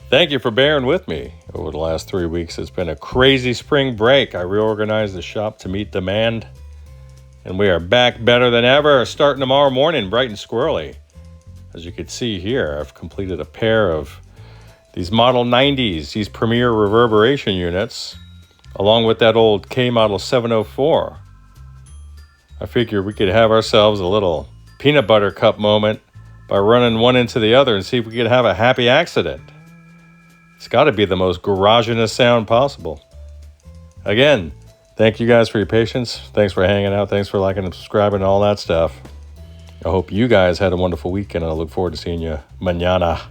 Thank you for bearing with me over the last 3 weeks. It's been a crazy spring break. I reorganized the shop to meet demand, and we are back better than ever, starting tomorrow morning bright and squirrely. As you can see here, I've completed a pair of these Model 90s, these premier reverberation units, along with that old K Model 704. I figured we could have ourselves a little peanut butter cup moment by running one into the other and see if we could have a happy accident. It's got to be the most garaginess sound possible. Again, thank you guys for your patience. Thanks for hanging out. Thanks for liking and subscribing and all that stuff. I hope you guys had a wonderful weekend, and I look forward to seeing you mañana.